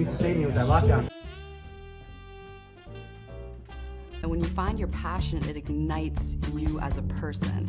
And when you find your passion, it ignites you as a person.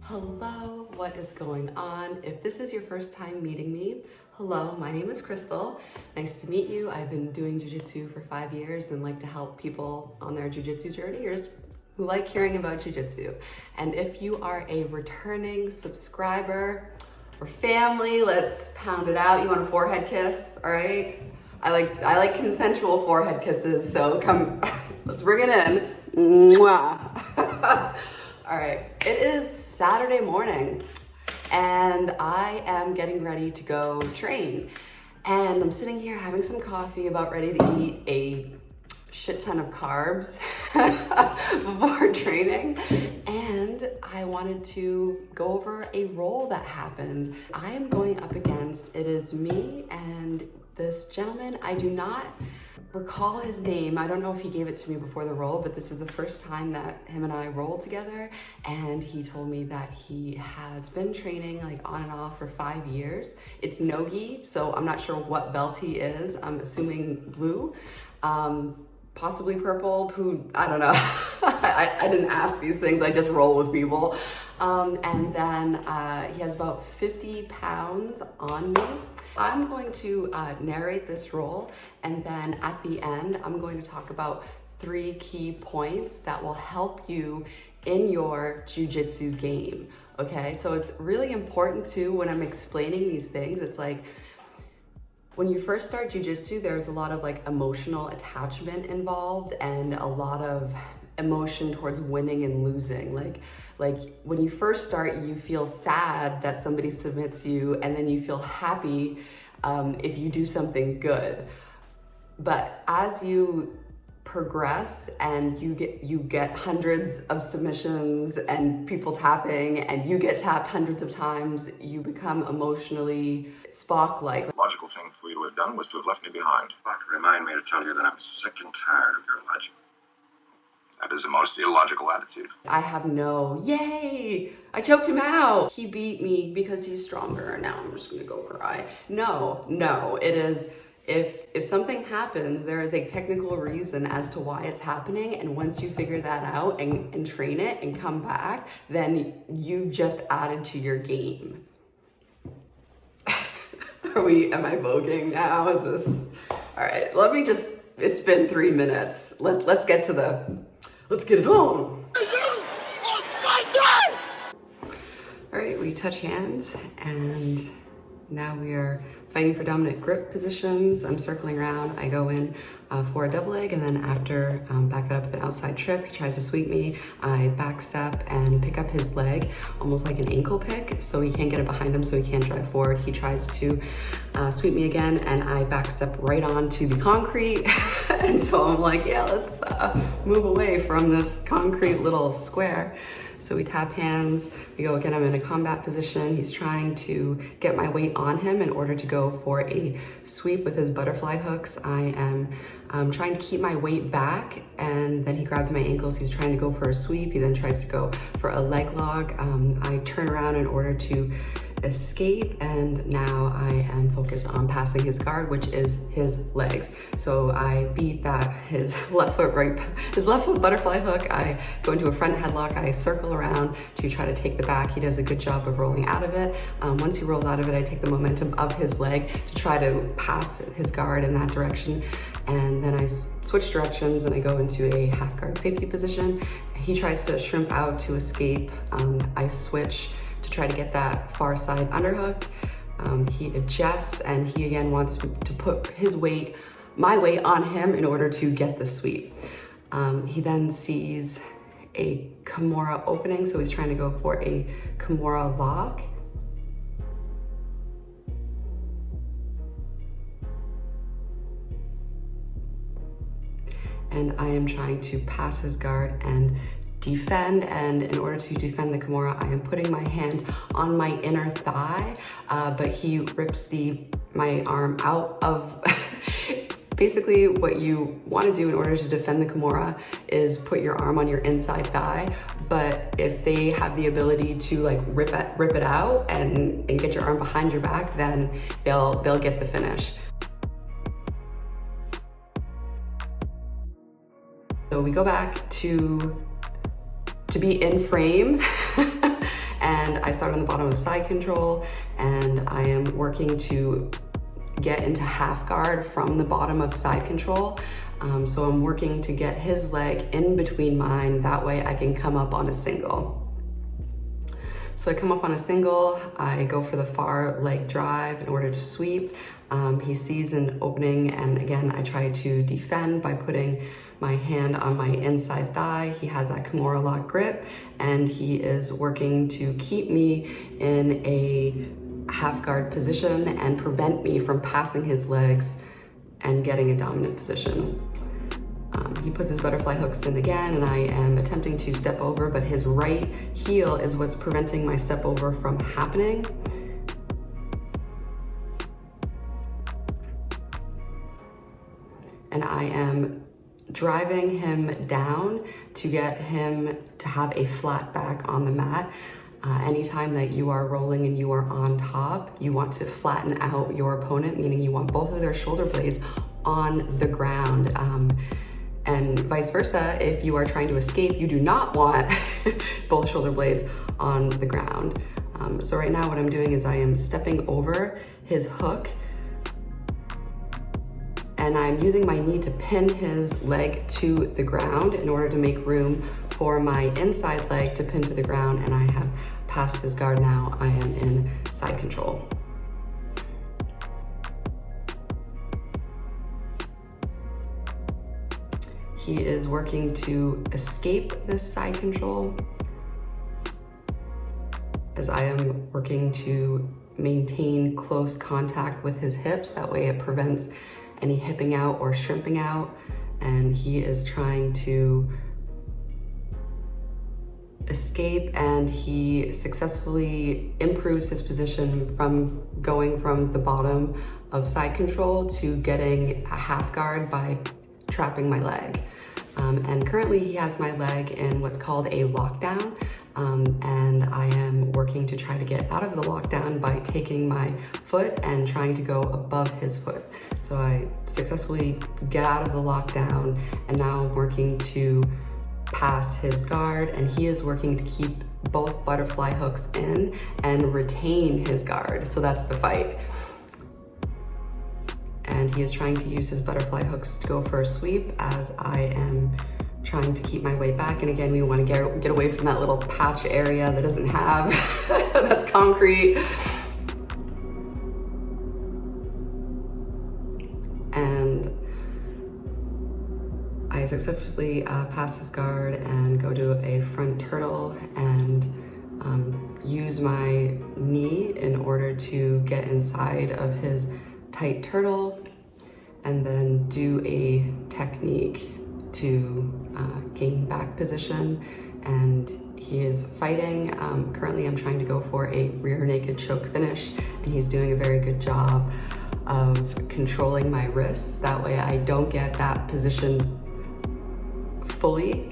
Hello, what is going on? If this is your first time meeting me, hello, my name is Crystal. Nice to meet you. I've been doing Jiu-Jitsu for 5 years and like to help people on their Jiu-Jitsu journey who like hearing about Jiu-Jitsu. And if you are a returning subscriber or family, let's pound it out. You want a forehead kiss, all right? I like consensual forehead kisses, so come, let's bring it in. Mwah. All right, it is Saturday morning and I am getting ready to go train. And I'm sitting here having some coffee, about ready to eat a shit ton of carbs before training. And I wanted to go over a role that happened. I am going up against, it is me and this gentleman. I do not recall his name. I don't know if he gave it to me before the roll, but this is the first time that him and I rolled together. And he told me that he has been training like on and off for 5 years. It's no-gi, so I'm not sure what belt he is. I'm assuming blue, possibly purple, who, I don't know. I didn't ask these things, I just roll with people. And then he has about 50 pounds on me. I'm going to narrate this role, and then at the end, I'm going to talk about 3 key points that will help you in your Jiu-Jitsu game, okay? So it's really important too, when I'm explaining these things, it's like, when you first start Jiu-Jitsu, there's a lot of like emotional attachment involved and a lot of emotion towards winning and losing. Like when you first start, you feel sad that somebody submits you, and then you feel happy if you do something good. But as you progress and you get hundreds of submissions and people tapping, and you get tapped hundreds of times, you become emotionally Spock-like. The logical thing for you to have done was to have left me behind. But remind me to tell you that I'm sick and tired of your logic. That is the most illogical attitude. I have no, yay, I choked him out. He beat me because he's stronger. Now I'm just gonna go cry. No, it is, if something happens, there is a technical reason as to why it's happening. And once you figure that out and train it and come back, then you've just added to your game. Am I voguing now? Is this, all right, let me just, it's been 3 minutes. Let's get it on. All right, we touch hands, and now we are fighting for dominant grip positions. I'm circling around. I go in for a double leg, and then after back that up with an outside trip, he tries to sweep me. I back step and pick up his leg, almost like an ankle pick, so he can't get it behind him, so he can't drive forward. He tries to sweep me again, and I back step right onto the concrete. And so I'm like, yeah, let's move away from this concrete little square. So we tap hands, we go again, I'm in a combat position. He's trying to get my weight on him in order to go for a sweep with his butterfly hooks. I am trying to keep my weight back, and then he grabs my ankles. He's trying to go for a sweep. He then tries to go for a leg lock. I turn around in order to escape, and now I am focused on passing his guard, which is his legs. So I beat that, his left foot butterfly hook. I go into a front headlock. I circle around to try to take the back. He does a good job of rolling out of it. Once he rolls out of it, I take the momentum of his leg to try to pass his guard in that direction. And then I switch directions and I go into a half guard safety position. He tries to shrimp out to escape. I switch to try to get that far side underhook. He adjusts, and he again wants to put his weight, my weight on him in order to get the sweep. He then sees a Kimura opening, so he's trying to go for a Kimura lock. And I am trying to pass his guard and defend, and in order to defend the Kimura, I am putting my hand on my inner thigh, but he rips my arm out of Basically, what you want to do in order to defend the Kimura is put your arm on your inside thigh, but if they have the ability to like rip it out and get your arm behind your back, then they'll get the finish. So we go back to be in frame, and I start on the bottom of side control, and I am working to get into half guard from the bottom of side control. So I'm working to get his leg in between mine, that way I can come up on a single. So I come up on a single, I go for the far leg drive in order to sweep. He sees an opening, and again, I try to defend by putting my hand on my inside thigh. He has that Kimura lock grip, and he is working to keep me in a half guard position and prevent me from passing his legs and getting a dominant position. He puts his butterfly hooks in again, and I am attempting to step over, but his right heel is what's preventing my step over from happening. And I am driving him down to get him to have a flat back on the mat. Anytime that you are rolling and you are on top, you want to flatten out your opponent, meaning you want both of their shoulder blades on the ground. And vice versa, if you are trying to escape, you do not want both shoulder blades on the ground. So right now what I'm doing is I am stepping over his hook, and I'm using my knee to pin his leg to the ground in order to make room for my inside leg to pin to the ground, and I have passed his guard now. I am in side control. He is working to escape this side control as I am working to maintain close contact with his hips. That way it prevents any hipping out or shrimping out, and he is trying to escape, and he successfully improves his position from going from the bottom of side control to getting a half guard by trapping my leg. And currently he has my leg in what's called a lockdown, and I am working to try to get out of the lockdown by taking my foot and trying to go above his foot. So I successfully get out of the lockdown, and now I'm working to pass his guard, and he is working to keep both butterfly hooks in and retain his guard. So that's the fight. And he is trying to use his butterfly hooks to go for a sweep as I am trying to keep my way back. And again, we want to get away from that little patch area that doesn't have, that's concrete. And I successfully pass his guard and go to a front turtle and use my knee in order to get inside of his tight turtle, and then do a technique to gain back position. And he is fighting. Currently I'm trying to go for a rear naked choke finish, and he's doing a very good job of controlling my wrists. That way I don't get that position fully.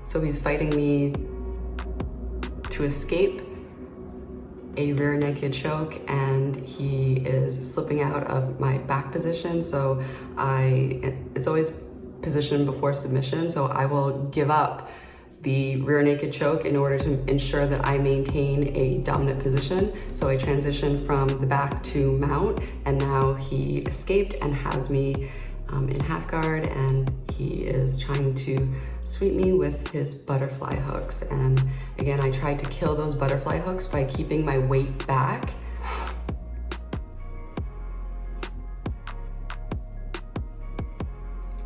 So he's fighting me to escape a rear naked choke, and he is slipping out of my back position. So it's always position before submission. So I will give up the rear naked choke in order to ensure that I maintain a dominant position. So I transition from the back to mount, and now he escaped and has me in half guard, and he is trying to sweep me with his butterfly hooks. And again, I tried to kill those butterfly hooks by keeping my weight back.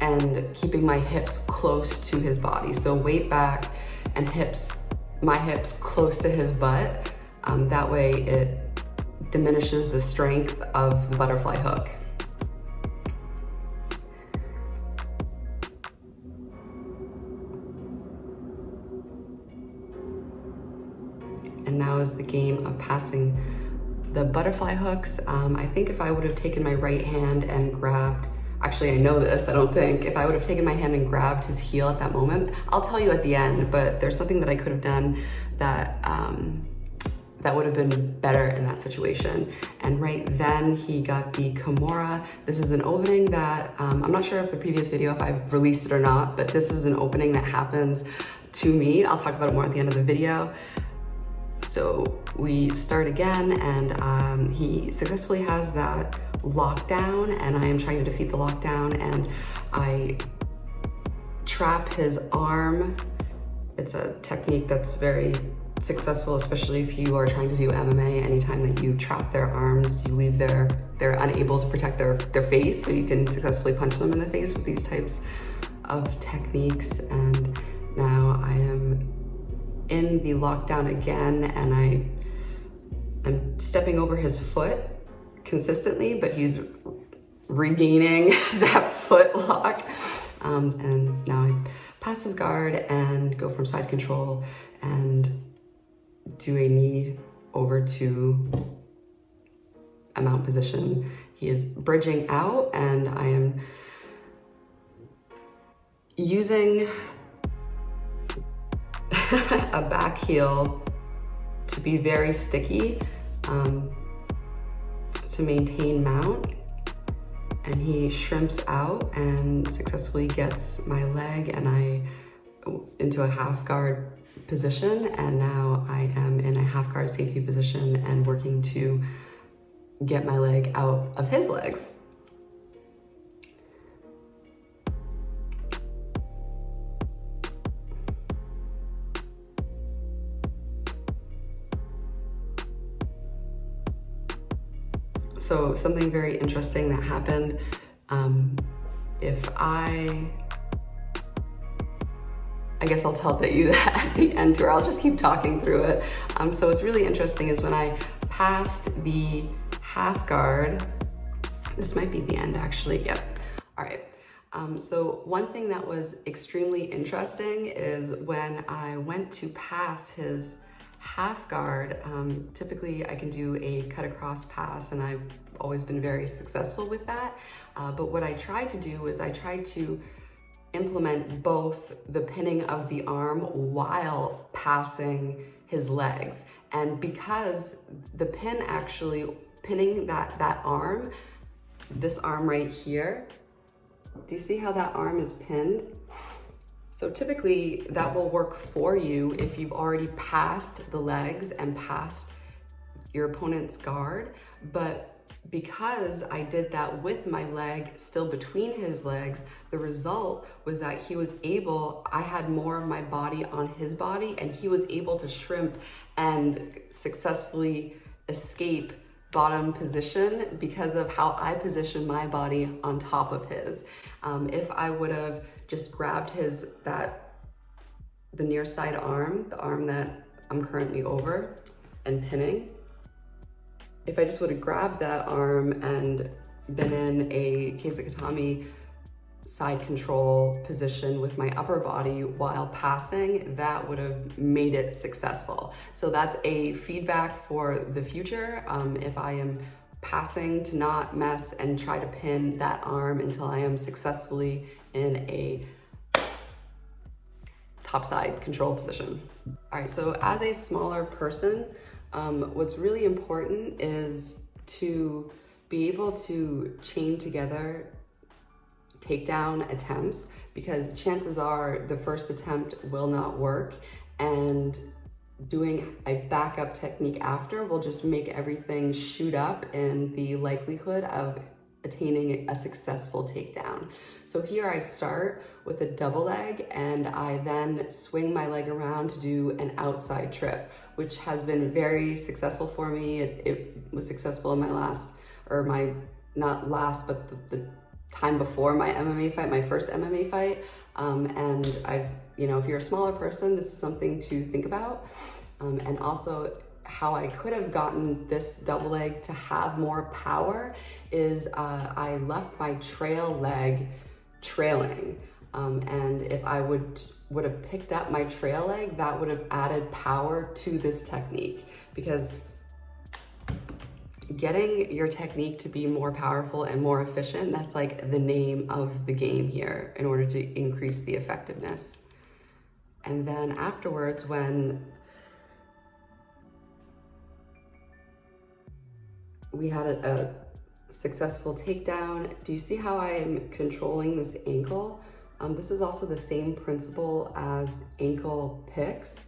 And keeping my hips close to his body. So weight back and my hips close to his butt. That way it diminishes the strength of the butterfly hook. And now is the game of passing The butterfly hooks, I think if I would have taken my right hand and grabbed, actually I know this, I don't think, if I would have taken my hand and grabbed his heel at that moment, I'll tell you at the end, but there's something that I could have done that that would have been better in that situation. And right then he got the Kimura. This is an opening that, I'm not sure if the previous video, if I've released it or not, but this is an opening that happens to me. I'll talk about it more at the end of the video. So we start again, and he successfully has that lockdown, and I am trying to defeat the lockdown, and I trap his arm. It's a technique that's very successful, especially if you are trying to do MMA. Anytime that you trap their arms, you leave they're unable to protect their face, so you can successfully punch them in the face with these types of techniques. And now I am in the lockdown again, and I'm stepping over his foot consistently, but he's regaining that foot lock. And now I pass his guard and go from side control and do a knee over to a mount position. He is bridging out, and I am using a back heel to be very sticky to maintain mount. And he shrimps out and successfully gets my leg and I into a half guard position, and now I am in a half guard safety position and working to get my leg out of his legs. So something very interesting that happened, if I guess I'll tell you that at the end, or I'll just keep talking through it. So what's really interesting is when I passed the half guard, this might be the end actually, yep. All right, so one thing that was extremely interesting is when I went to pass his half guard, typically I can do a cut across pass, and I've always been very successful with that. But what I tried to do is I tried to implement both the pinning of the arm while passing his legs. And because the pin actually, pinning that arm, this arm right here, do you see how that arm is pinned? So typically that will work for you if you've already passed the legs and passed your opponent's guard. But because I did that with my leg still between his legs, the result was that he was able, I had more of my body on his body, and he was able to shrimp and successfully escape bottom position because of how I positioned my body on top of his. If I would have just grabbed the near side arm, the arm that I'm currently over and pinning, if I just would have grabbed that arm and been in a Keisekatami side control position with my upper body while passing, that would have made it successful. So that's a feedback for the future. If I am passing, to not mess and try to pin that arm until I am successfully in a topside control position. All right, so as a smaller person, what's really important is to be able to chain together takedown attempts, because chances are the first attempt will not work, and doing a backup technique after will just make everything shoot up in the likelihood of attaining a successful takedown. So here I start with a double leg, and I then swing my leg around to do an outside trip, which has been very successful for me. It was successful in my not last, but the time before my MMA fight, my first MMA fight. And if you're a smaller person, this is something to think about. And also how I could have gotten this double leg to have more power is I left my trail leg trailing. And if I would have picked up my trail leg, that would have added power to this technique, because getting your technique to be more powerful and more efficient, that's like the name of the game here in order to increase the effectiveness. And then afterwards, when we had a successful takedown, do you see how I am controlling this ankle? This is also the same principle as ankle picks.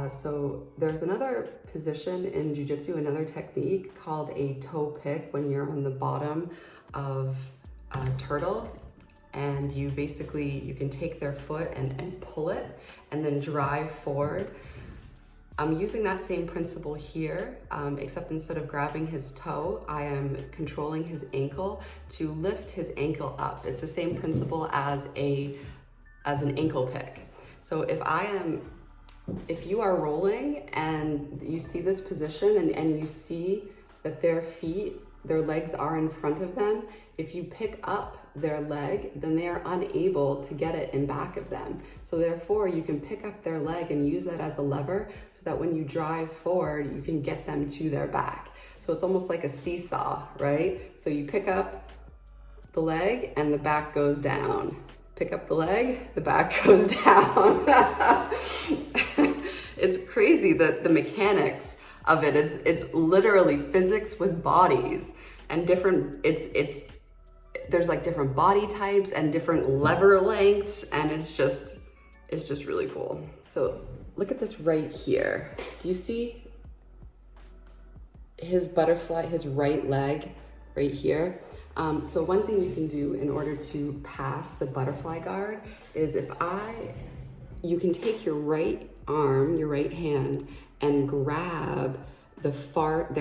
So there's another position in Jiu-Jitsu, another technique called a toe pick when you're on the bottom of a turtle, and you can take their foot and pull it and then drive forward. I'm using that same principle here, except instead of grabbing his toe, I am controlling his ankle to lift his ankle up. It's the same principle as an ankle pick. So if you are rolling and you see this position and you see that their legs are in front of them, if you pick up their leg, then they are unable to get it in back of them. So therefore, you can pick up their leg and use that as a lever so that when you drive forward, you can get them to their back. So it's almost like a seesaw, right? So you pick up the leg and the back goes down. Pick up the leg, the back goes down. It's crazy the mechanics of it. It's literally physics with bodies and different, there's like different body types and different lever lengths, and it's just really cool. So look at this right here. Do you see his butterfly, his right leg right here? So one thing you can do in order to pass the butterfly guard is you can take your right arm, your right hand, and grab their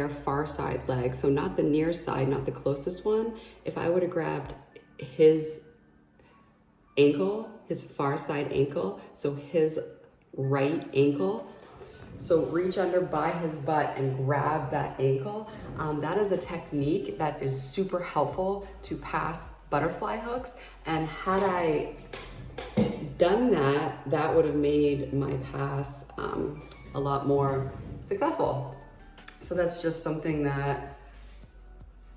far side leg. So not the near side, not the closest one. If I would have grabbed his ankle, his far side ankle, so his right ankle, so reach under by his butt and grab that ankle. That is a technique that is super helpful to pass butterfly hooks. And had I done that, that would have made my pass a lot more successful. So that's just something that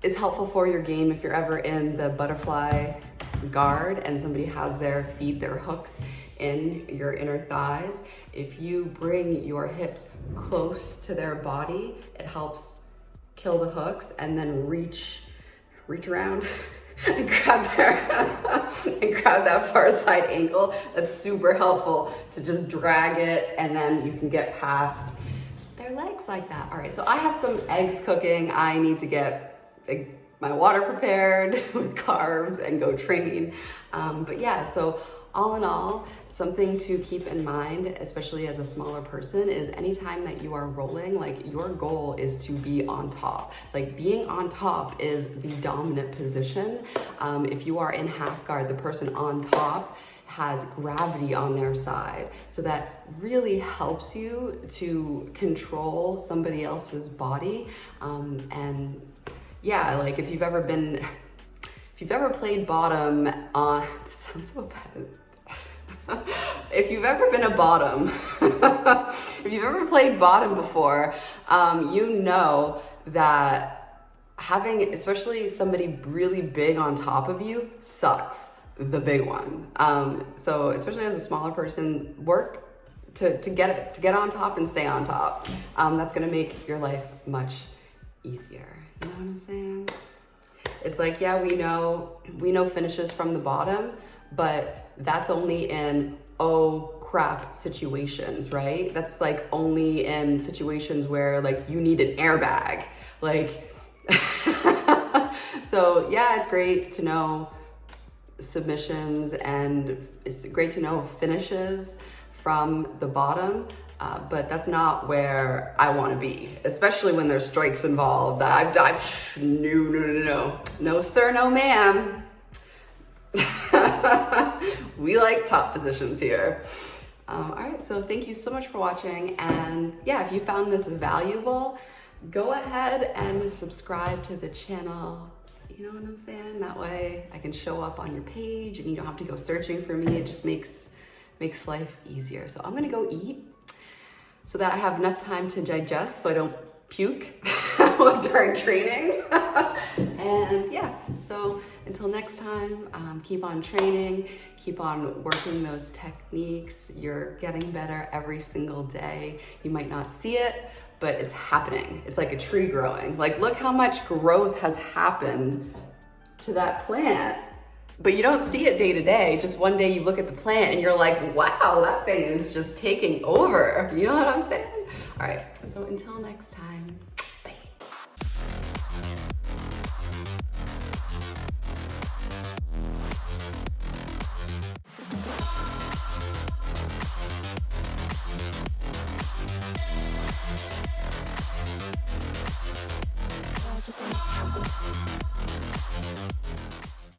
is helpful for your game if you're ever in the butterfly guard and somebody has their feet, their hooks in your inner thighs. If you bring your hips close to their body, it helps kill the hooks, and then reach around and grab that far side ankle. That's super helpful to just drag it, and then you can get past their legs like that. All right, so I have some eggs cooking. I need to get my water prepared with carbs and go train. But yeah, so all in all, something to keep in mind, especially as a smaller person, is anytime that you are rolling, like your goal is to be on top. Like being on top is the dominant position. If you are in half guard, the person on top has gravity on their side. So that really helps you to control somebody else's body. And yeah, like if you've ever played bottom, this sounds so bad. If you've ever been a bottom, if you've ever played bottom before, you know that having, especially somebody really big on top of you, sucks. The big one. So especially as a smaller person, work to get on top and stay on top. That's gonna make your life much easier. You know what I'm saying? It's like, yeah, we know finishes from the bottom, but that's only in oh crap situations, right? That's like only in situations where like you need an airbag. Like, so yeah, it's great to know submissions and it's great to know finishes from the bottom, but that's not where I want to be, especially when there's strikes involved. No sir, no ma'am. We like top positions here. All right, so thank you so much for watching, and yeah, if you found this valuable, go ahead and subscribe to the channel. You know what I'm saying? That way I can show up on your page and you don't have to go searching for me. It just makes life easier. So I'm gonna go eat so that I have enough time to digest so I don't puke. during training. And yeah, so until next time, keep on training, keep on working those techniques. You're getting better every single day. You might not see it, but it's happening. It's like a tree growing. Like, look how much growth has happened to that plant, but you don't see it day to day. Just one day you look at the plant and you're like, wow, that thing is just taking over. You know what I'm saying? All right, so until next time.